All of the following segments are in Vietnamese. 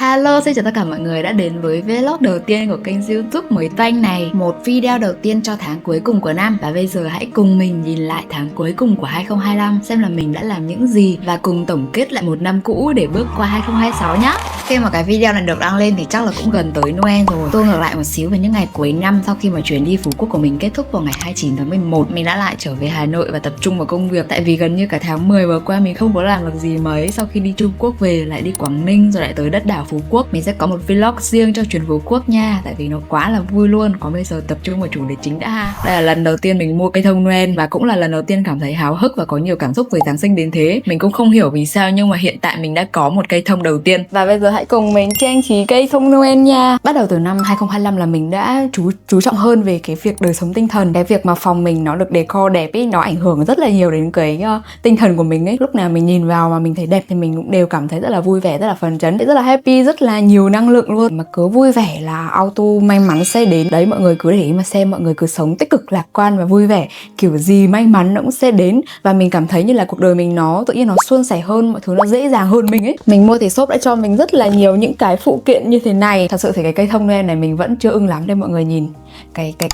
Hello, xin chào tất cả mọi người đã đến với vlog đầu tiên của kênh YouTube mới toanh này. Một video đầu tiên cho tháng cuối cùng của năm. Và bây giờ hãy cùng mình nhìn lại tháng cuối cùng của 2025, xem là mình đã làm những gì và cùng tổng kết lại một năm cũ để bước qua 2026 nhé. Khi mà cái video này được đăng lên thì chắc là cũng gần tới Noel rồi. Tôi ngược lại một xíu về những ngày cuối năm, sau khi mà chuyến đi Phú Quốc của mình kết thúc vào ngày 29 tháng 11, mình đã lại trở về Hà Nội và tập trung vào công việc. Tại vì gần như cả tháng 10 vừa qua mình không có làm được gì mấy. Sau khi đi Trung Quốc về lại đi Quảng Ninh rồi lại tới đất đảo Phú Quốc. Mình sẽ có một vlog riêng cho chuyến Phú Quốc nha, tại vì nó quá là vui luôn. Còn bây giờ tập trung vào chủ đề chính đã ha. Đây là lần đầu tiên mình mua cây thông Noel và cũng là lần đầu tiên cảm thấy háo hức và có nhiều cảm xúc với Giáng sinh đến thế. Mình cũng không hiểu vì sao nhưng mà hiện tại mình đã có một cây thông đầu tiên. Và bây giờ hãy cùng mình trang trí cây thông Noel nha. Bắt đầu từ năm 2025 là mình đã chú trọng hơn về cái việc đời sống tinh thần. Cái việc mà phòng mình nó được decor đẹp ấy, nó ảnh hưởng rất là nhiều đến cái tinh thần của mình ấy. Lúc nào mình nhìn vào mà mình thấy đẹp thì mình cũng đều cảm thấy rất là vui vẻ, rất là phấn chấn, rất là happy, rất là nhiều năng lượng luôn. Mà cứ vui vẻ là auto may mắn sẽ đến. Đấy, mọi người cứ để ý mà xem, mọi người cứ sống tích cực, lạc quan và vui vẻ, kiểu gì may mắn nó cũng sẽ đến. Và mình cảm thấy như là cuộc đời mình nó tự nhiên nó suôn sẻ hơn, mọi thứ nó dễ dàng hơn mình ấy. Mình mua thì shop đã cho mình rất là nhiều những cái phụ kiện như thế này. Thật sự thì cái cây thông Noel này mình vẫn chưa ưng lắm. Đây mọi người nhìn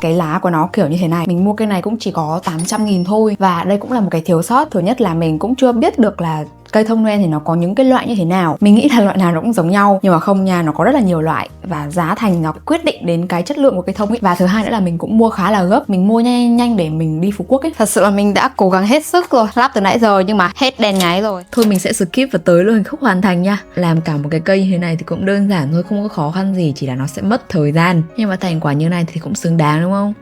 cái lá của nó kiểu như thế này. Mình mua cây này cũng chỉ có 800.000 thôi. Và đây cũng là một cái thiếu sót. Thứ nhất là mình cũng chưa biết được là cây thông Noel thì nó có những cái loại như thế nào. Mình nghĩ là loại nào nó cũng giống nhau, nhưng mà không nha, nó có rất là nhiều loại và giá thành nó quyết định đến cái chất lượng của cây thông ấy. Và thứ hai nữa là mình cũng mua khá là gấp, mình mua nhanh để mình đi Phú Quốc ấy. Thật sự là mình đã cố gắng hết sức rồi, lắp từ nãy giờ nhưng mà hết đèn nháy rồi. Thôi mình sẽ skip và tới luôn khúc hoàn thành nha. Làm cả một cái cây như thế này thì cũng đơn giản thôi, không có khó khăn gì, chỉ là nó sẽ mất thời gian. Nhưng mà thành quả như này thì cũng xứng đáng đúng không?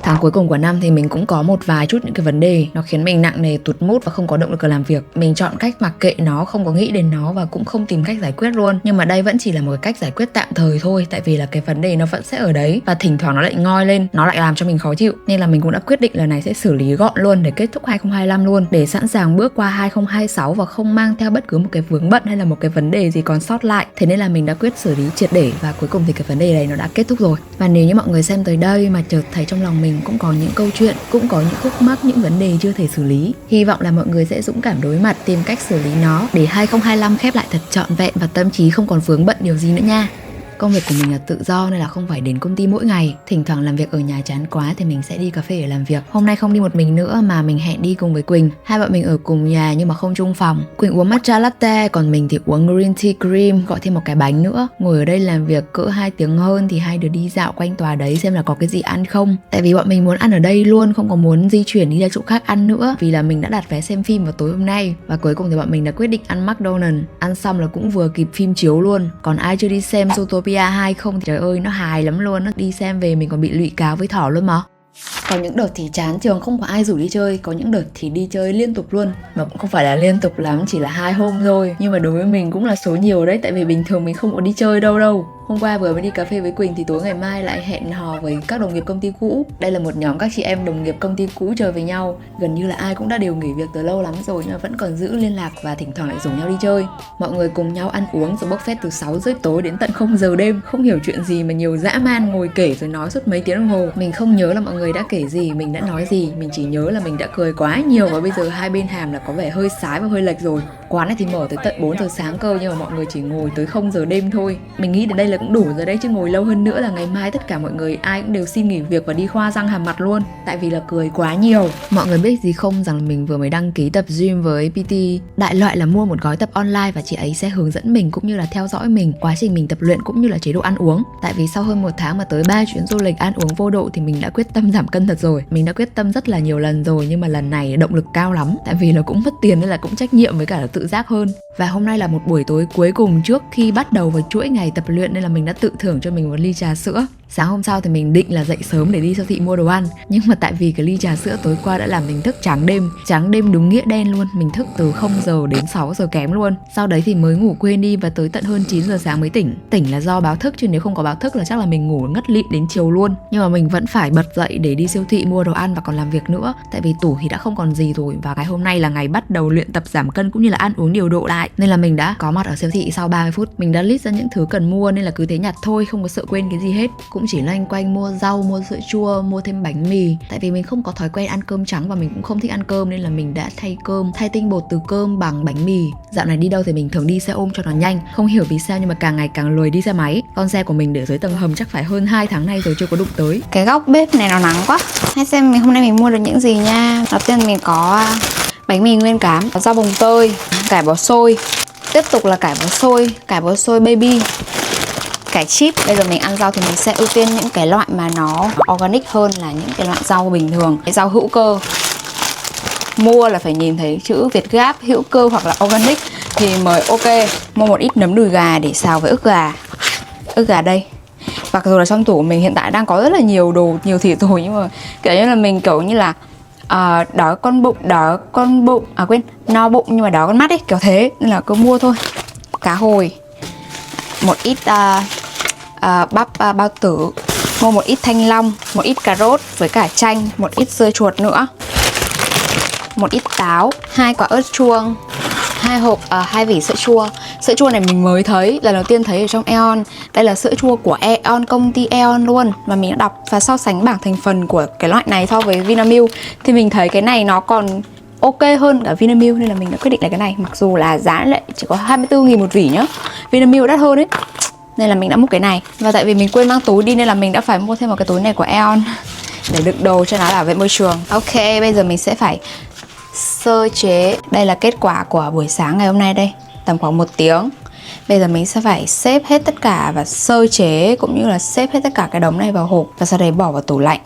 Tháng cuối cùng của năm thì mình cũng có một vài chút những cái vấn đề nó khiến mình nặng nề, tụt mood và không có động lực làm việc. Mình chọn cách mặc kệ nó, không có nghĩ đến nó và cũng không tìm cách giải quyết luôn. Nhưng mà đây vẫn chỉ là một cái cách giải quyết tạm thời thôi, tại vì là cái vấn đề nó vẫn sẽ ở đấy và thỉnh thoảng nó lại ngoi lên, nó lại làm cho mình khó chịu. Nên là mình cũng đã quyết định lần này sẽ xử lý gọn luôn để kết thúc 2025 luôn, để sẵn sàng bước qua 2026 và không mang theo bất cứ một cái vướng bận hay là một cái vấn đề gì còn sót lại. Thế nên là mình đã quyết xử lý triệt để và cuối cùng thì cái vấn đề này nó đã kết thúc rồi. Và nếu như mọi người xem tới đây mà chợt thấy trong lòng mình cũng có những câu chuyện, cũng có những khúc mắc, những vấn đề chưa thể xử lý, hy vọng là mọi người sẽ dũng cảm đối mặt, tìm cách xử lý nó để 2025 khép lại thật trọn vẹn và tâm trí không còn vướng bận điều gì nữa nha. Công việc của mình là tự do nên là không phải đến công ty mỗi ngày. Thỉnh thoảng làm việc ở nhà chán quá thì mình sẽ đi cà phê để làm việc. Hôm nay không đi một mình nữa mà mình hẹn đi cùng với Quỳnh. Hai bọn mình ở cùng nhà nhưng mà không chung phòng. Quỳnh uống matcha latte, còn mình thì uống green tea cream, gọi thêm một cái bánh nữa. Ngồi ở đây làm việc cỡ 2 tiếng hơn thì hai đứa đi dạo quanh tòa đấy xem là có cái gì ăn không. Tại vì bọn mình muốn ăn ở đây luôn, không có muốn di chuyển đi ra chỗ khác ăn nữa. Vì là mình đã đặt vé xem phim vào tối hôm nay. Và cuối cùng thì bọn mình đã quyết định ăn McDonald's. Ăn xong là cũng vừa kịp phim chiếu luôn. Còn ai chưa đi xem Zootopia 2 không thì trời ơi nó hài lắm luôn á. Đi xem về mình còn bị lụy cáo với thỏ luôn mà. Có những đợt thì chán trường không có ai rủ đi chơi, có những đợt thì đi chơi liên tục luôn. Mà cũng không phải là liên tục lắm, chỉ là 2 hôm thôi. Nhưng mà đối với mình cũng là số nhiều đấy, tại vì bình thường mình không có đi chơi đâu. Hôm qua vừa mới đi cà phê với Quỳnh thì tối ngày mai lại hẹn hò với các đồng nghiệp công ty cũ. Đây là một nhóm các chị em đồng nghiệp công ty cũ chơi với nhau. Gần như là ai cũng đã đều nghỉ việc từ lâu lắm rồi nhưng mà vẫn còn giữ liên lạc và thỉnh thoảng lại rủ nhau đi chơi. Mọi người cùng nhau ăn uống rồi buffet từ 6 rưỡi tối đến tận 0 giờ đêm. Không hiểu chuyện gì mà nhiều dã man ngồi kể rồi nói suốt mấy tiếng đồng hồ. Mình không nhớ là mọi người đã kể gì, mình đã nói gì. Mình chỉ nhớ là mình đã cười quá nhiều và bây giờ hai bên hàm là có vẻ hơi sái và hơi lệch rồi. Quán này thì mở tới tận 4 giờ sáng cơ nhưng mà mọi người chỉ ngồi tới 0 giờ đêm thôi. Mình nghĩ đến đây là cũng đủ rồi đấy, chứ ngồi lâu hơn nữa là ngày mai tất cả mọi người ai cũng đều xin nghỉ việc và đi khoa răng hàm mặt luôn. Tại vì là cười quá nhiều. Mọi người biết gì không, rằng mình vừa mới đăng ký tập gym với PT. Đại loại là mua một gói tập online và chị ấy sẽ hướng dẫn mình cũng như là theo dõi mình quá trình mình tập luyện cũng như là chế độ ăn uống. Tại vì sau hơn 1 tháng mà tới 3 chuyến du lịch ăn uống vô độ thì mình đã quyết tâm giảm cân thật rồi. Mình đã quyết tâm rất là nhiều lần rồi nhưng mà lần này động lực cao lắm. Tại vì là cũng mất tiền nên là cũng trách nhiệm với cả là tự giác hơn. Và hôm nay là một buổi tối cuối cùng trước khi bắt đầu vào chuỗi ngày tập luyện nên là mình đã tự thưởng cho mình một ly trà sữa. Sáng hôm sau thì mình định là dậy sớm để đi siêu thị mua đồ ăn, nhưng mà tại vì cái ly trà sữa tối qua đã làm mình thức trắng đêm đúng nghĩa đen luôn. Mình thức từ 0 giờ đến 6 giờ kém luôn. Sau đấy thì mới ngủ quên đi và tới tận hơn 9 giờ sáng mới tỉnh là do báo thức, chứ nếu không có báo thức là chắc là mình ngủ ngất lịm đến chiều luôn. Nhưng mà mình vẫn phải bật dậy để đi siêu thị mua đồ ăn và còn làm việc nữa, tại vì tủ thì đã không còn gì rồi và ngày hôm nay là ngày bắt đầu luyện tập giảm cân cũng như là ăn uống điều độ lại, nên là mình đã có mặt ở siêu thị sau 30 phút. Mình đã list ra những thứ cần mua nên là cứ thế nhặt thôi, không có sợ quên cái gì hết. Cũng cũng chỉ loanh quanh mua rau, mua sữa chua, mua thêm bánh mì. Tại vì mình không có thói quen ăn cơm trắng và mình cũng không thích ăn cơm, nên là mình đã thay tinh bột từ cơm bằng bánh mì. Dạo này đi đâu thì mình thường đi xe ôm cho nó nhanh. Không hiểu vì sao nhưng mà càng ngày càng lười đi xe máy. Con xe của mình để dưới tầng hầm chắc phải hơn 2 tháng nay rồi chưa có đụng tới. Cái góc bếp này nó nắng quá. Hãy xem hôm nay mình mua được những gì nha. Đầu tiên mình có bánh mì nguyên cám, rau bồng tơi, cải bó xôi. Tiếp tục là cải bó xôi baby, cải chip. Bây giờ mình ăn rau thì mình sẽ ưu tiên những cái loại mà nó organic hơn là những cái loại rau bình thường. Cái rau hữu cơ, mua là phải nhìn thấy chữ Việt Gáp, hữu cơ hoặc là organic thì mới ok. Mua một ít nấm đùi gà để xào với ức gà đây. Mặc dù là trong tủ của mình hiện tại đang có rất là nhiều đồ, nhiều thịt rồi, nhưng mà kiểu như là mình kiểu như là đói con bụng, no bụng nhưng mà đói con mắt ấy, kiểu thế, nên là cứ mua thôi. Cá hồi, một ít bắp bao tử, mua một ít thanh long, một ít cà rốt với cả chanh, một ít dưa chuột nữa, một ít táo, 2 quả ớt chuông, 2 hộp 2 vỉ sữa chua. Sữa chua này mình mới thấy, lần đầu tiên thấy ở trong Aeon. Đây là sữa chua của Aeon, công ty Aeon luôn. Và mình đã đọc và so sánh bảng thành phần của cái loại này so với Vinamilk thì mình thấy cái này nó còn ok hơn cả Vinamilk, nên là mình đã quyết định là cái này. Mặc dù là giá lại chỉ có 24.000 một vỉ nhá, Vinamilk đắt hơn ấy, nên là mình đã mua cái này. Và tại vì mình quên mang túi đi nên là mình đã phải mua thêm một cái túi này của Aeon để đựng đồ cho nó bảo vệ môi trường. Ok, bây giờ mình sẽ phải sơ chế. Đây là kết quả của buổi sáng ngày hôm nay đây, tầm khoảng 1 tiếng. Bây giờ mình sẽ phải xếp hết tất cả và sơ chế cũng như là xếp hết tất cả cái đống này vào hộp và sau đấy bỏ vào tủ lạnh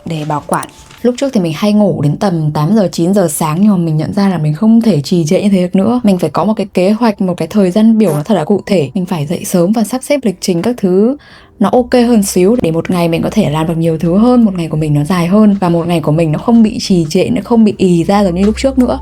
để bảo quản. Lúc trước thì mình hay ngủ đến tầm 8 giờ 9 giờ sáng, nhưng mà mình nhận ra là mình không thể trì trệ như thế được nữa. Mình phải có một cái kế hoạch, một cái thời gian biểu nó thật là cụ thể. Mình phải dậy sớm và sắp xếp lịch trình các thứ nó ok hơn xíu để một ngày mình có thể làm được nhiều thứ hơn, một ngày của mình nó dài hơn và một ngày của mình nó không bị trì trệ, nó không bị ì ra giống như lúc trước nữa.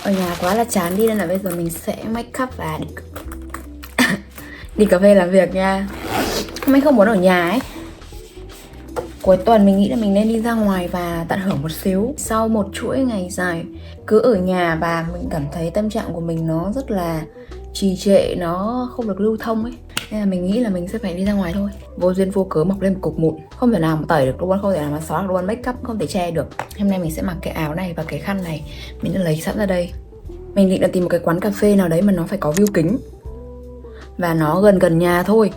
Ở nhà quá là chán đi nên là bây giờ mình sẽ make up và đi cà phê làm việc nha. Mình không muốn ở nhà ấy. Cuối tuần mình nghĩ là mình nên đi ra ngoài và tận hưởng một xíu. Sau một chuỗi ngày dài cứ ở nhà và mình cảm thấy tâm trạng của mình nó rất là trì trệ, nó không được lưu thông ấy. Nên là mình nghĩ là mình sẽ phải đi ra ngoài thôi. Vô duyên vô cớ mọc lên một cục mụn, không thể nào mà tẩy được luôn, không thể nào mà xóa được luôn, make up không thể che được. Hôm nay mình sẽ mặc cái áo này và cái khăn này mình đã lấy sẵn ra đây. Mình định là tìm một cái quán cà phê nào đấy mà nó phải có view kính và nó gần gần nhà thôi.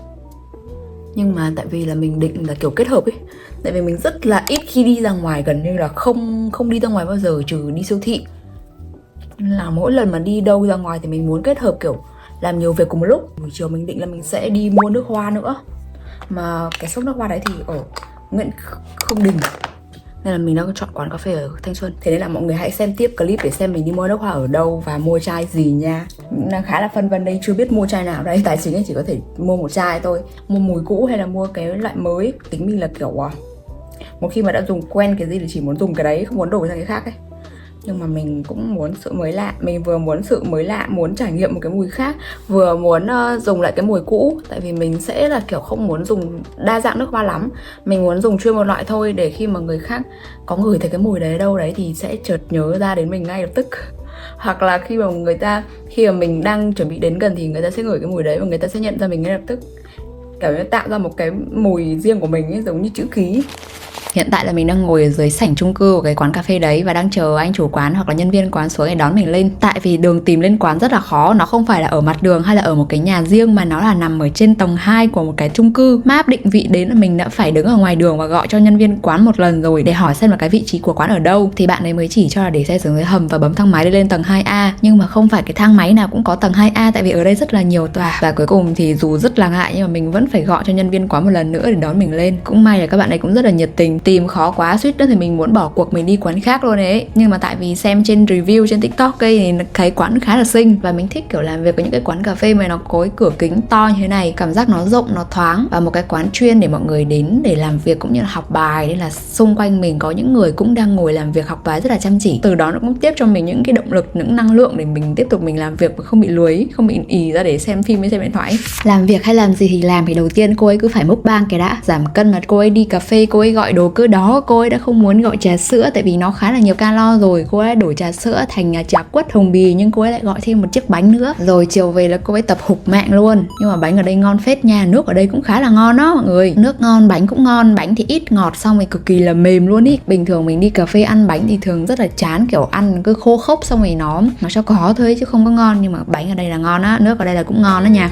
Nhưng mà tại vì là mình định là kiểu kết hợp ấy. Tại vì mình rất là ít khi đi ra ngoài, gần như là không đi ra ngoài bao giờ trừ đi siêu thị. Nên là mỗi lần mà đi đâu ra ngoài thì mình muốn kết hợp kiểu làm nhiều việc cùng một lúc. Buổi chiều mình định là mình sẽ đi mua nước hoa nữa. Mà cái shop nước hoa đấy thì ở Nguyễn Khương Đình, nên là mình đã chọn quán cà phê ở Thanh Xuân. Thế nên là mọi người hãy xem tiếp clip để xem mình đi mua nước hoa ở đâu và mua chai gì nha. Mình đang khá là phân vân đây, chưa biết mua chai nào đây. Tài chính ấy chỉ có thể mua một chai thôi. Mua mùi cũ hay là mua cái loại mới. Tính mình là kiểu một khi mà đã dùng quen cái gì thì chỉ muốn dùng cái đấy, không muốn đổi sang cái khác ấy. Nhưng mà mình cũng muốn sự mới lạ. Mình vừa muốn sự mới lạ, muốn trải nghiệm một cái mùi khác, vừa muốn dùng lại cái mùi cũ. Tại vì mình sẽ là kiểu không muốn dùng đa dạng nước hoa lắm. Mình muốn dùng chuyên một loại thôi, để khi mà người khác có ngửi thấy cái mùi đấy đâu đấy thì sẽ chợt nhớ ra đến mình ngay lập tức. Hoặc là khi mà mình đang chuẩn bị đến gần thì người ta sẽ ngửi cái mùi đấy và người ta sẽ nhận ra mình ngay lập tức. Kiểu như tạo ra một cái mùi riêng của mình ấy, giống như chữ ký. Hiện tại là mình đang ngồi ở dưới sảnh chung cư của cái quán cà phê đấy và đang chờ anh chủ quán hoặc là nhân viên quán xuống để đón mình lên. Tại vì đường tìm lên quán rất là khó, nó không phải là ở mặt đường hay là ở một cái nhà riêng mà nó là nằm ở trên tầng 2 của một cái chung cư. Map định vị đến là mình đã phải đứng ở ngoài đường và gọi cho nhân viên quán một lần rồi để hỏi xem là cái vị trí của quán ở đâu, thì bạn ấy mới chỉ cho là để xe xuống dưới hầm và bấm thang máy để lên tầng 2A. Nhưng mà không phải cái thang máy nào cũng có tầng 2A, tại vì ở đây rất là nhiều tòa. Và cuối cùng thì dù rất là ngại nhưng mà mình vẫn phải gọi cho nhân viên quán một lần nữa để đón mình lên. Cũng may là các bạn ấy cũng rất là nhiệt tình, tìm khó quá, suýt nữa thì mình muốn bỏ cuộc mình đi quán khác luôn ấy. Nhưng mà tại vì xem trên review trên TikTok ấy thì thấy quán khá là xinh, và mình thích kiểu làm việc ở những cái quán cà phê mà nó có cái cửa kính to như thế này, cảm giác nó rộng, nó thoáng, và một cái quán chuyên để mọi người đến để làm việc cũng như là học bài, nên là xung quanh mình có những người cũng đang ngồi làm việc học bài rất là chăm chỉ. Từ đó nó cũng tiếp cho mình những cái động lực, những năng lượng để mình tiếp tục mình làm việc và không bị lười, không bị ì ra để xem phim hay xem điện thoại. Làm việc hay làm gì thì làm thì đầu tiên cô ấy cứ phải mukbang cái đã. Giảm cân mà cô ấy đi cà phê cô ấy gọi đồ cứ đó, cô ấy đã không muốn gọi trà sữa tại vì nó khá là nhiều calo rồi, cô ấy đã đổi trà sữa thành trà quất hồng bì, nhưng cô ấy lại gọi thêm một chiếc bánh nữa. Rồi chiều về là cô ấy tập hục mạng luôn. Nhưng mà bánh ở đây ngon phết nha, nước ở đây cũng khá là ngon đó mọi người, nước ngon, bánh cũng ngon, bánh thì ít ngọt, xong rồi cực kỳ là mềm luôn ý. Bình thường mình đi cà phê ăn bánh thì thường rất là chán, kiểu ăn cứ khô khốc xong rồi nó cho có thôi chứ không có ngon, nhưng mà bánh ở đây là ngon á, nước ở đây là cũng ngon đó nha.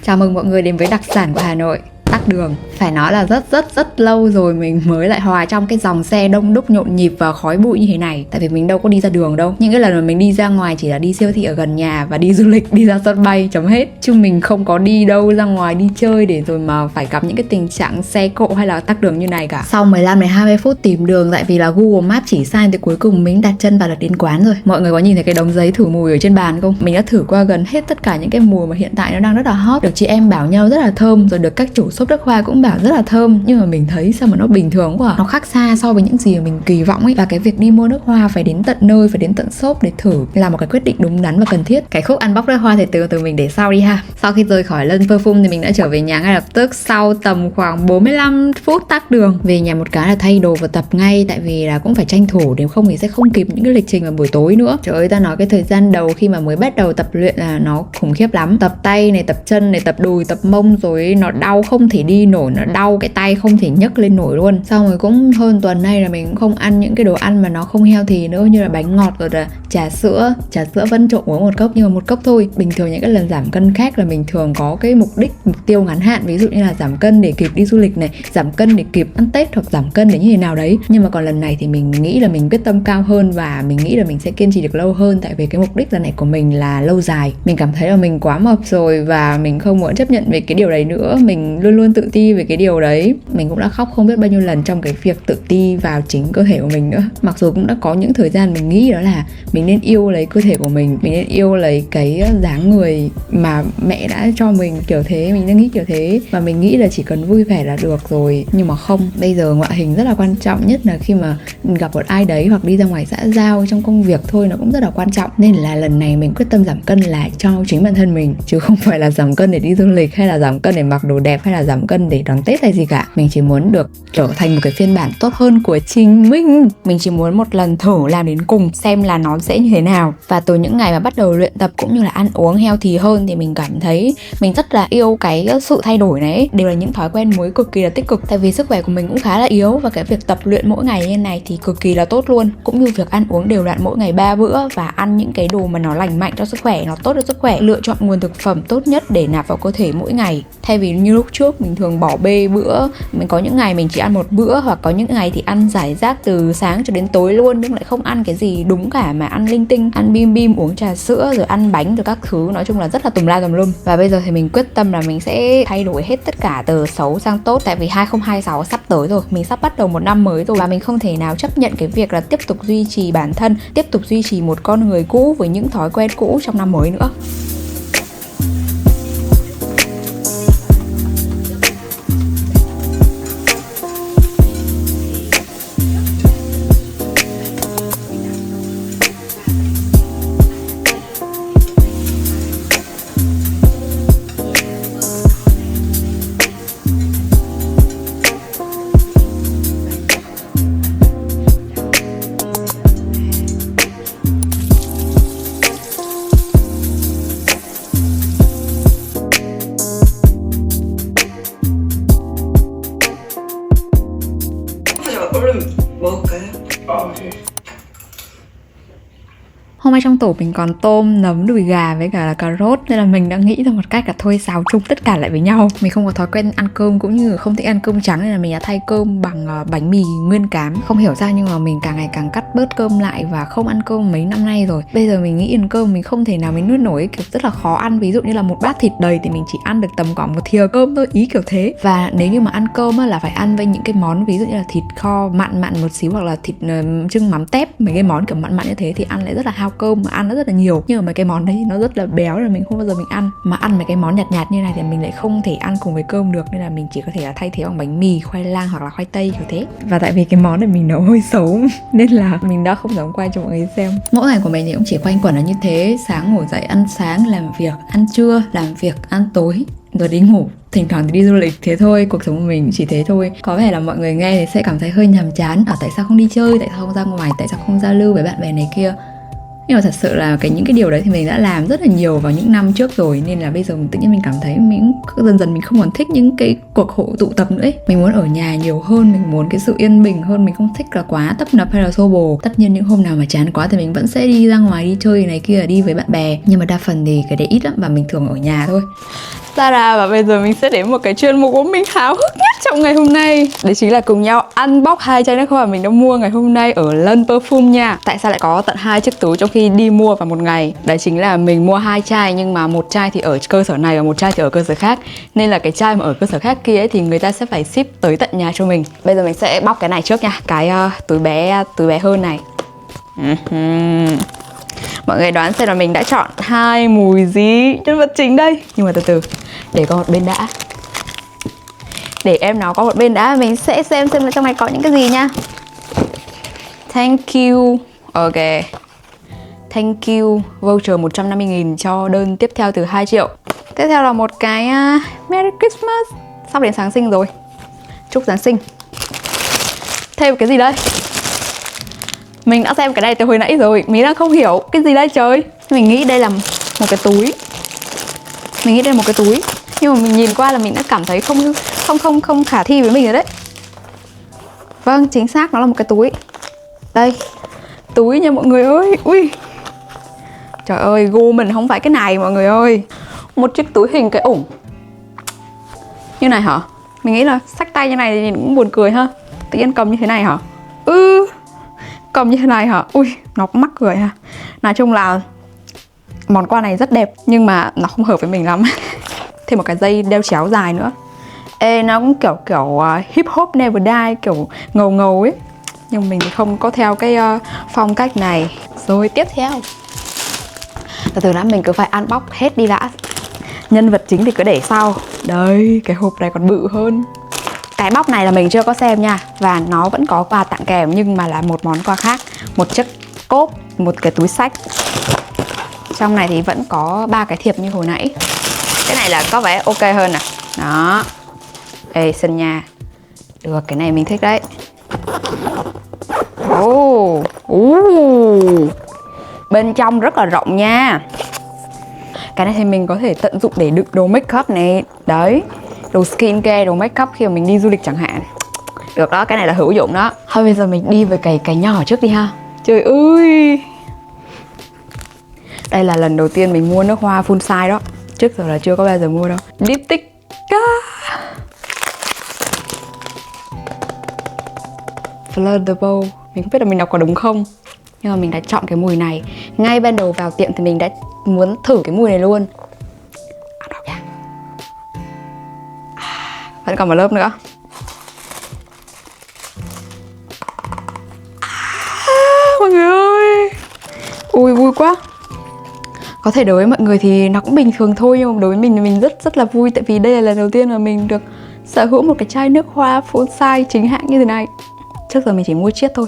Chào mừng mọi người đến với đặc sản của Hà Nội, tắc đường. Phải nói là rất lâu rồi mình mới lại hòa trong cái dòng xe đông đúc nhộn nhịp và khói bụi như thế này. Tại vì mình đâu có đi ra đường đâu. Những cái lần mà mình đi ra ngoài chỉ là đi siêu thị ở gần nhà và đi du lịch, đi ra sân bay chấm hết. Chứ mình không có đi đâu ra ngoài đi chơi để rồi mà phải gặp những cái tình trạng xe cộ hay là tắc đường như này cả. Sau 15 đến 20 phút tìm đường, tại vì là Google Maps chỉ sai, thì cuối cùng mình đặt chân vào được đến quán rồi. Mọi người có nhìn thấy cái đống giấy thử mùi ở trên bàn không? Mình đã thử qua gần hết tất cả những cái mùi mà hiện tại nó đang rất là hot. Được chị em bảo nhau rất là thơm, rồi được các chủ shop nước hoa cũng bảo rất là thơm, nhưng mà mình thấy sao mà nó bình thường quá à. Nó khác xa so với những gì mà mình kỳ vọng ấy. Và cái việc đi mua nước hoa phải đến tận nơi, phải đến tận shop để thử là một cái quyết định đúng đắn và cần thiết. Cái khúc unbox nước hoa thì từ mình để sau đi ha. Sau khi rời khỏi Lân Perfume thì mình đã trở về nhà ngay lập tức sau tầm khoảng 45 phút tắc đường. Về nhà một cái là thay đồ và tập ngay, tại vì là cũng phải tranh thủ, nếu không thì sẽ không kịp những cái lịch trình vào buổi tối nữa. Trời ơi, ta nói cái thời gian đầu khi mà mới bắt đầu tập luyện là nó khủng khiếp lắm. Tập tay này, tập chân này, tập đùi, tập mông, rồi nó đau không thể đi nổi, nó đau cái tay không thể nhấc lên nổi luôn. Xong rồi cũng hơn tuần nay là mình cũng không ăn những cái đồ ăn mà nó không healthy nữa, như là bánh ngọt rồi là trà sữa vẫn trộn uống một cốc, nhưng mà một cốc thôi. Bình thường những cái lần giảm cân khác là mình thường có cái mục tiêu ngắn hạn, ví dụ như là giảm cân để kịp đi du lịch này, giảm cân để kịp ăn Tết, hoặc giảm cân để như thế nào đấy. Nhưng mà còn lần này thì mình nghĩ là mình quyết tâm cao hơn, và mình nghĩ là mình sẽ kiên trì được lâu hơn, tại vì cái mục đích lần này của mình là lâu dài. Mình cảm thấy là mình quá mập rồi và mình không muốn chấp nhận về cái điều đấy nữa. Mình luôn luôn tự ti về cái điều đấy. Mình cũng đã khóc không biết bao nhiêu lần trong cái việc tự ti vào chính cơ thể của mình nữa. Mặc dù cũng đã có những thời gian mình nghĩ đó là mình nên yêu lấy cơ thể của mình nên yêu lấy cái dáng người mà mẹ đã cho mình kiểu thế, mình đang nghĩ kiểu thế, và mình nghĩ là chỉ cần vui vẻ là được rồi. Nhưng mà không, bây giờ ngoại hình rất là quan trọng, nhất là khi mà gặp một ai đấy hoặc đi ra ngoài xã giao, trong công việc thôi nó cũng rất là quan trọng. Nên là lần này mình quyết tâm giảm cân là cho chính bản thân mình, chứ không phải là giảm cân để đi du lịch, hay là giảm cân để mặc đồ đẹp, hay là giảm cân để đón Tết hay gì cả. Mình chỉ muốn được trở thành một cái phiên bản tốt hơn của chính mình. Mình chỉ muốn một lần thử làm đến cùng xem là nó sẽ như thế nào. Và từ những ngày mà bắt đầu luyện tập cũng như là ăn uống healthy hơn thì mình cảm thấy mình rất là yêu cái sự thay đổi này. Đều là những thói quen mới cực kỳ là tích cực, tại vì sức khỏe của mình cũng khá là yếu, và cái việc tập luyện mỗi ngày như này thì cực kỳ là tốt luôn. Cũng như việc ăn uống đều đặn mỗi ngày 3 bữa và ăn những cái đồ mà nó lành mạnh cho sức khỏe, nó tốt cho sức khỏe, lựa chọn nguồn thực phẩm tốt nhất để nạp vào cơ thể mỗi ngày, thay vì như lúc trước mình thường bỏ bê bữa. Mình có những ngày mình chỉ ăn một bữa, hoặc có những ngày thì ăn rải rác từ sáng cho đến tối luôn, nhưng lại không ăn cái gì đúng cả, mà ăn linh tinh, ăn bim bim, uống trà sữa, rồi ăn bánh, rồi các thứ, nói chung là rất là tùm la tùm lum. Và bây giờ thì mình quyết tâm là mình sẽ thay đổi hết tất cả từ xấu sang tốt, tại vì 2026 sắp tới rồi, mình sắp bắt đầu một năm mới rồi, và mình không thể nào chấp nhận cái việc là tiếp tục duy trì bản thân, tiếp tục duy trì một con người cũ với những thói quen cũ trong năm mới nữa. may trong tủ mình còn tôm, nấm, đùi gà với cả là cà rốt, nên là mình đã nghĩ ra một cách là thôi xào chung tất cả lại với nhau. Mình không có thói quen ăn cơm cũng như không thích ăn cơm trắng, nên là mình đã thay cơm bằng bánh mì nguyên cám. Không hiểu sao nhưng mà mình càng ngày càng cắt bớt cơm lại và không ăn cơm mấy năm nay rồi. Bây giờ mình nghĩ ăn cơm mình không thể nào mình nuốt nổi, kiểu rất là khó ăn. Ví dụ như là một bát thịt đầy thì mình chỉ ăn được tầm khoảng một thìa cơm thôi, ý kiểu thế. Và nếu như mà ăn cơm là phải ăn với những cái món ví dụ như là thịt kho mặn mặn một xíu, hoặc là thịt trưng mắm tép, mấy cái món kiểu mặn mặn như thế thì ăn lại rất là hao cơm mà ăn nó rất là nhiều. Nhưng mà mấy cái món đấy nó rất là béo rồi mình không bao giờ mình ăn. Mà ăn mấy cái món nhạt nhạt như này thì mình lại không thể ăn cùng với cơm được, nên là mình chỉ có thể là thay thế bằng bánh mì, khoai lang hoặc là khoai tây kiểu thế. Và tại vì cái món này mình nấu hơi xấu nên là mình đã không dám quay cho mọi người xem. Mỗi ngày của mình thì cũng chỉ quanh quẩn là như thế. Sáng ngủ dậy ăn sáng, làm việc, ăn trưa, làm việc, ăn tối, rồi đi ngủ, thỉnh thoảng thì đi du lịch. Thế thôi, cuộc sống của mình chỉ thế thôi. Có vẻ là mọi người nghe thì sẽ cảm thấy hơi nhàm chán. Tại sao không đi chơi, tại sao không ra ngoài, tại sao không giao lưu với bạn bè này kia. Nhưng mà thật sự là những cái điều đấy thì mình đã làm rất là nhiều vào những năm trước rồi, nên là bây giờ tự nhiên mình cảm thấy mình dần dần mình không còn thích những cái cuộc hội tụ tập nữa ấy. Mình muốn ở nhà nhiều hơn, mình muốn cái sự yên bình hơn, mình không thích là quá tấp nập hay là xô bồ. Tất nhiên những hôm nào mà chán quá thì mình vẫn sẽ đi ra ngoài đi chơi này kia, đi với bạn bè, nhưng mà đa phần thì cái đấy ít lắm và mình thường ở nhà thôi. Ta-da, và bây giờ mình sẽ đến một cái chuyên mục của mình háo hức nhất trong ngày hôm nay. Đấy chính là cùng nhau unbox 2 chai nước hoa mình đã mua ngày hôm nay ở Lân Perfume nha. Tại sao lại có tận 2 chiếc túi trong khi đi mua vào một ngày? Đấy chính là mình mua 2 chai, nhưng mà một chai thì ở cơ sở này và một chai thì ở cơ sở khác. Nên là cái chai mà ở cơ sở khác kia ấy, thì người ta sẽ phải ship tới tận nhà cho mình. Bây giờ mình sẽ bóc cái này trước nha. Cái túi bé hơn này. Mọi người đoán xem là mình đã chọn 2 mùi gì nhân vật chính đây. Nhưng mà từ từ, để qua một bên đã. Để em nó qua một bên đã, mình sẽ xem là trong này có những cái gì nha. Thank you. Ok. Thank you. Voucher 150.000 cho đơn tiếp theo từ 2 triệu. Tiếp theo là một cái Merry Christmas. Sắp đến Giáng sinh rồi. Chúc Giáng sinh. Thêm cái gì đây? Mình đã xem cái này từ hồi nãy rồi, mình đang không hiểu cái gì đây trời. Mình nghĩ đây là một cái túi. Mình nghĩ đây là một cái túi, nhưng mà mình nhìn qua là mình đã cảm thấy không khả thi với mình rồi đấy. Vâng, chính xác, nó là một cái túi. Đây, túi nha mọi người ơi. Ui, trời ơi, gu mình không phải cái này mọi người ơi. Một chiếc túi hình cái ủng như này hả? Mình nghĩ là xách tay như này thì nhìn cũng buồn cười ha. Tự nhiên cầm như thế này hả? Cầm như thế này hả? Ui, nó cũng mắc cười ha. Nói chung là món quà này rất đẹp, nhưng mà nó không hợp với mình lắm. Thêm một cái dây đeo chéo dài nữa. Ê, nó cũng kiểu hip hop never die, kiểu ngầu ấy. Nhưng mình thì không có theo cái phong cách này. Rồi tiếp theo, từ từ đã, mình cứ phải unbox hết đi đã. Nhân vật chính thì cứ để sau. Đây, cái hộp này còn bự hơn. Cái box này là mình chưa có xem nha. Và nó vẫn có quà tặng kèm, nhưng mà là một món quà khác. Một chiếc cốp, một cái túi xách. Trong này thì vẫn có 3 cái thiệp như hồi nãy. Cái này là có vẻ ok hơn nè. Đó. Ê, sân nhà. Được, cái này mình thích đấy. Bên trong rất là rộng nha. Cái này thì mình có thể tận dụng để đựng đồ make up này. Đấy, đồ skincare, đồ make up khi mà mình đi du lịch chẳng hạn. Được đó, cái này là hữu dụng đó. Thôi bây giờ mình đi với cái nhỏ trước đi ha. Trời ơi, đây là lần đầu tiên mình mua nước hoa full size đó. Trước giờ là chưa có bao giờ mua đâu. Lipstick Fleur de Beau. Mình không biết là mình đọc có đúng không, nhưng mà mình đã chọn cái mùi này. Ngay ban đầu vào tiệm thì mình đã muốn thử cái mùi này luôn. Đọc nha. Vẫn còn một lớp nữa. Mọi người ơi, ui vui quá. Có thể đối với mọi người thì nó cũng bình thường thôi, nhưng mà đối với mình thì mình rất là vui. Tại vì đây là lần đầu tiên mà mình được sở hữu một cái chai nước hoa full size chính hãng như thế này. Trước giờ mình chỉ mua chiết thôi.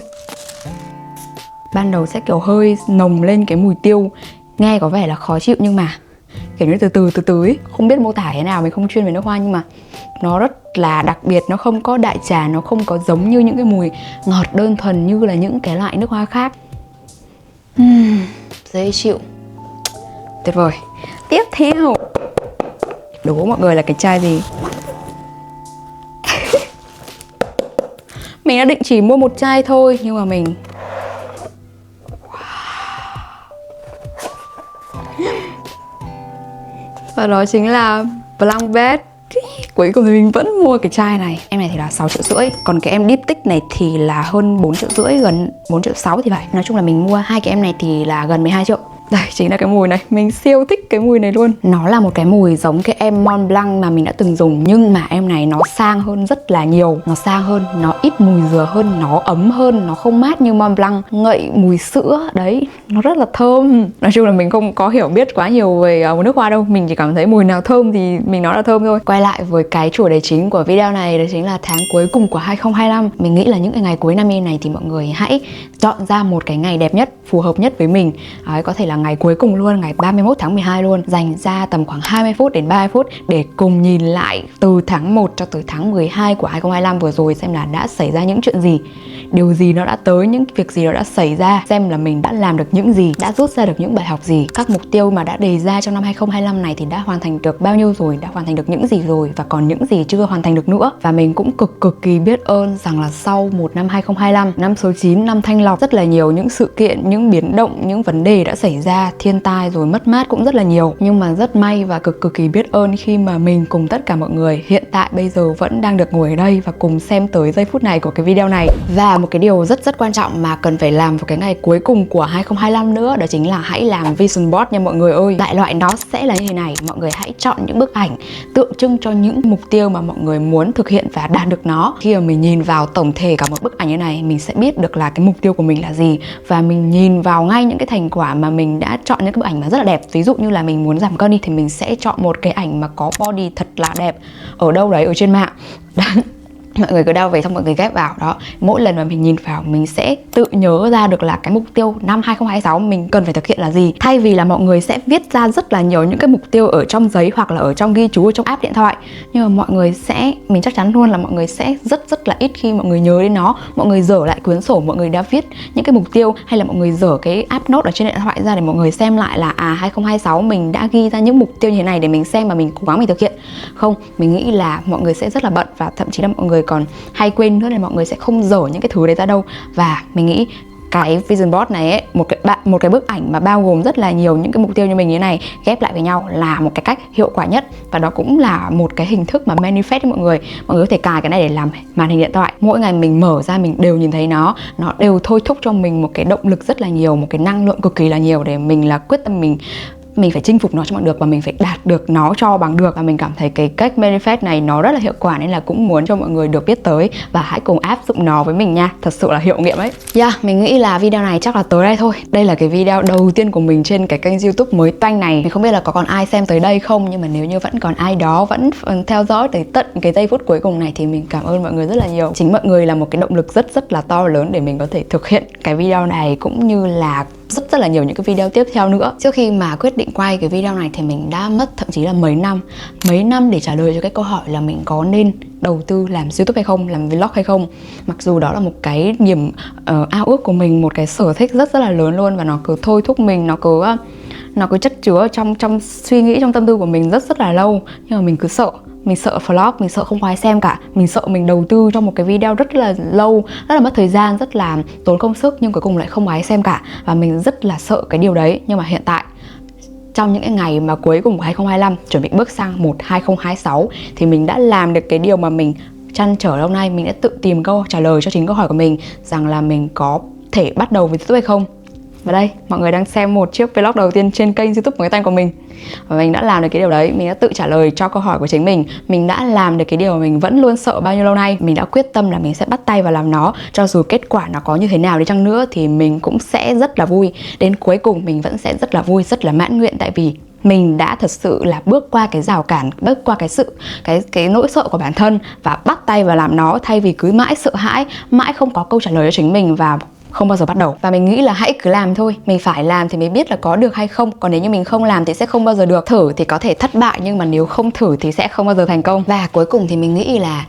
Ban đầu sẽ kiểu hơi nồng lên cái mùi tiêu, nghe có vẻ là khó chịu, nhưng mà kiểu như từ từ ấy. Không biết mô tả thế nào, mình không chuyên về nước hoa, nhưng mà nó rất là đặc biệt. Nó không có đại trà, nó không có giống như những cái mùi ngọt đơn thuần như là những cái loại nước hoa khác. Dễ chịu, tuyệt vời. Tiếp theo, đố mọi người là cái chai gì. Mình đã định chỉ mua một chai thôi, nhưng mà mình Và đó chính là Blanc Bed. Cuối cùng thì mình vẫn mua cái chai này. Em này thì là 6,5 triệu. Còn cái em Diptyque này thì là hơn 4,5 triệu, gần 4,6 triệu thì phải. Nói chung là mình mua hai cái em này thì là gần 12 triệu. Đây chính là cái mùi này, mình siêu thích cái mùi này luôn. Nó là một cái mùi giống cái em Mont Blanc mà mình đã từng dùng, nhưng mà em này nó sang hơn rất là nhiều. Nó sang hơn, nó ít mùi dừa hơn, nó ấm hơn, nó không mát như Mont Blanc. Ngậy mùi sữa, đấy, nó rất là thơm. Nói chung là mình không có hiểu biết quá nhiều về nước hoa đâu, mình chỉ cảm thấy mùi nào thơm thì mình nói là thơm thôi. Quay lại với cái chủ đề chính của video này, đó chính là tháng cuối cùng của 2025. Mình nghĩ là những cái ngày cuối năm này thì mọi người hãy chọn ra một cái ngày đẹp nhất, phù hợp nhất với mình. Đấy, có thể là ngày cuối cùng luôn, ngày 31 tháng 12 luôn. Dành ra tầm khoảng 20 phút đến 30 phút để cùng nhìn lại từ tháng 1 cho tới tháng 12 của 2025 vừa rồi, xem là đã xảy ra những chuyện gì, điều gì nó đã tới, những việc gì nó đã xảy ra, xem là mình đã làm được những gì, đã rút ra được những bài học gì, các mục tiêu mà đã đề ra trong năm 2025 này thì đã hoàn thành được bao nhiêu rồi, đã hoàn thành được những gì rồi, và còn những gì chưa hoàn thành được nữa. Và mình cũng cực kỳ biết ơn rằng là sau một năm 2025, năm số 9, năm thanh lọc, rất là nhiều những sự kiện, những biến động, những vấn đề đã xảy ra, thiên tai rồi mất mát cũng rất là nhiều. Nhưng mà rất may và cực kỳ biết ơn khi mà mình cùng tất cả mọi người hiện tại bây giờ vẫn đang được ngồi ở đây và cùng xem tới giây phút này của cái video này. Và một cái điều rất quan trọng mà cần phải làm vào cái ngày cuối cùng của 2025 nữa, đó chính là hãy làm vision board nha mọi người ơi. Đại loại nó sẽ là như thế này, mọi người hãy chọn những bức ảnh tượng trưng cho những mục tiêu mà mọi người muốn thực hiện và đạt được nó. Khi mà mình nhìn vào tổng thể cả một bức ảnh như này, mình sẽ biết được là cái mục tiêu của mình là gì, và mình nhìn vào ngay những cái thành quả mà mình đã chọn những cái bức ảnh mà rất là đẹp. Ví dụ như là mình muốn giảm cân đi thì mình sẽ chọn một cái ảnh mà có body thật là đẹp ở đâu đấy ở trên mạng. Mọi người cứ đeo về xong mọi người ghép vào đó. Mỗi lần mà mình nhìn vào mình sẽ tự nhớ ra được là cái mục tiêu năm 2026 mình cần phải thực hiện là gì. Thay vì là mọi người sẽ viết ra rất là nhiều những cái mục tiêu ở trong giấy hoặc là ở trong ghi chú ở trong app điện thoại, nhưng mà mọi người sẽ, mình chắc chắn luôn là mọi người sẽ rất là ít khi mọi người nhớ đến nó. Mọi người dở lại cuốn sổ mọi người đã viết những cái mục tiêu, hay là mọi người dở cái app note ở trên điện thoại ra để mọi người xem lại là 2026 mình đã ghi ra những mục tiêu như thế này để mình xem và mình cố gắng mình thực hiện. Không, mình nghĩ là mọi người sẽ rất là bận và thậm chí là mọi người còn hay quên nữa, nên mọi người sẽ không dở những cái thứ đấy ra đâu. Và mình nghĩ cái vision board này ấy, một cái bức ảnh mà bao gồm rất là nhiều những cái mục tiêu như mình như này ghép lại với nhau là một cái cách hiệu quả nhất, và đó cũng là một cái hình thức mà manifest với mọi người. Mọi người có thể cài cái này để làm màn hình điện thoại, mỗi ngày mình mở ra mình đều nhìn thấy nó đều thôi thúc cho mình một cái động lực rất là nhiều, một cái năng lượng cực kỳ là nhiều để mình là quyết tâm mình phải chinh phục nó cho bằng được và mình phải đạt được nó cho bằng được. Và mình cảm thấy cái cách manifest này nó rất là hiệu quả, nên là cũng muốn cho mọi người được biết tới và hãy cùng áp dụng nó với mình nha. Thật sự là hiệu nghiệm ấy. Mình nghĩ là video này chắc là tới đây thôi. Đây là cái video đầu tiên của mình trên cái kênh YouTube mới toanh này. Mình không biết là có còn ai xem tới đây không, nhưng mà nếu như vẫn còn ai đó vẫn theo dõi tới tận cái giây phút cuối cùng này thì mình cảm ơn mọi người rất là nhiều. Chính mọi người là một cái động lực rất là to lớn để mình có thể thực hiện cái video này, cũng như là rất là nhiều những cái video tiếp theo nữa. Trước khi mà quyết định quay cái video này thì mình đã mất thậm chí là mấy năm để trả lời cho cái câu hỏi là mình có nên đầu tư làm YouTube hay không, làm vlog hay không. Mặc dù đó là một cái niềm ao ước của mình, một cái sở thích rất là lớn luôn, và nó cứ thôi thúc mình, nó cứ chất chứa trong suy nghĩ, trong tâm tư của mình rất là lâu. Nhưng mà mình cứ sợ. Mình sợ vlog, mình sợ không có ai xem cả. Mình sợ mình đầu tư cho một cái video rất là lâu, rất là mất thời gian, rất là tốn công sức, nhưng cuối cùng lại không có ai xem cả. Và mình rất là sợ cái điều đấy. Nhưng mà hiện tại, trong những cái ngày mà cuối cùng của 2025, chuẩn bị bước sang 2026, thì mình đã làm được cái điều mà mình trăn trở lâu nay. Mình đã tự tìm câu trả lời cho chính câu hỏi của mình, rằng là mình có thể bắt đầu với YouTube hay không. Và đây, mọi người đang xem một chiếc vlog đầu tiên trên kênh YouTube mới toanh của mình. Và mình đã làm được cái điều đấy, mình đã tự trả lời cho câu hỏi của chính mình. Mình đã làm được cái điều mà mình vẫn luôn sợ bao nhiêu lâu nay. Mình đã quyết tâm là mình sẽ bắt tay vào làm nó. Cho dù kết quả nó có như thế nào đi chăng nữa thì mình cũng sẽ rất là vui. Đến cuối cùng mình vẫn sẽ rất là vui, rất là mãn nguyện. Tại vì mình đã thật sự là bước qua cái rào cản, bước qua cái nỗi sợ của bản thân và bắt tay vào làm nó, thay vì cứ mãi sợ hãi, mãi không có câu trả lời cho chính mình và không bao giờ bắt đầu. Và mình nghĩ là hãy cứ làm thôi. Mình phải làm thì mới biết là có được hay không. Còn nếu như mình không làm thì sẽ không bao giờ được. Thử thì có thể thất bại, nhưng mà nếu không thử thì sẽ không bao giờ thành công. Và cuối cùng thì mình nghĩ là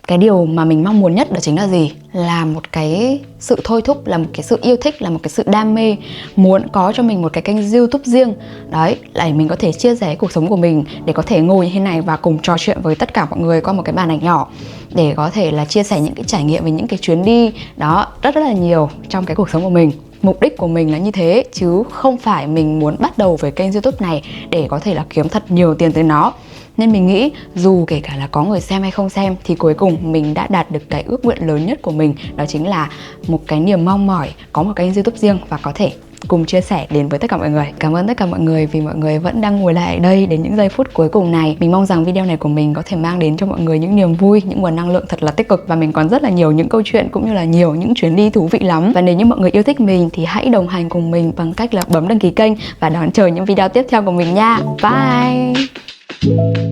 cái điều mà mình mong muốn nhất đó chính là gì? Là một cái sự thôi thúc, là một cái sự yêu thích, là một cái sự đam mê, muốn có cho mình một cái kênh YouTube riêng. Đấy, là mình có thể chia sẻ cuộc sống của mình, để có thể ngồi như thế này và cùng trò chuyện với tất cả mọi người qua một cái màn ảnh nhỏ, để có thể là chia sẻ những cái trải nghiệm về những cái chuyến đi đó rất là nhiều trong cái cuộc sống của mình. Mục đích của mình là như thế, chứ không phải mình muốn bắt đầu với kênh YouTube này để có thể là kiếm thật nhiều tiền từ nó. Nên mình nghĩ dù kể cả là có người xem hay không xem thì cuối cùng mình đã đạt được cái ước nguyện lớn nhất của mình. Đó chính là một cái niềm mong mỏi có một kênh YouTube riêng và có thể cùng chia sẻ đến với tất cả mọi người. Cảm ơn tất cả mọi người vì mọi người vẫn đang ngồi lại đây đến những giây phút cuối cùng này. Mình mong rằng video này của mình có thể mang đến cho mọi người những niềm vui, những nguồn năng lượng thật là tích cực. Và mình còn rất là nhiều những câu chuyện cũng như là nhiều những chuyến đi thú vị lắm. Và nếu như mọi người yêu thích mình thì hãy đồng hành cùng mình bằng cách là bấm đăng ký kênh và đón chờ những video tiếp theo của mình nha. Bye! Thank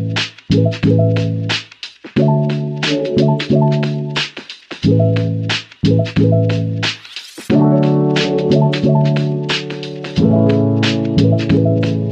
you.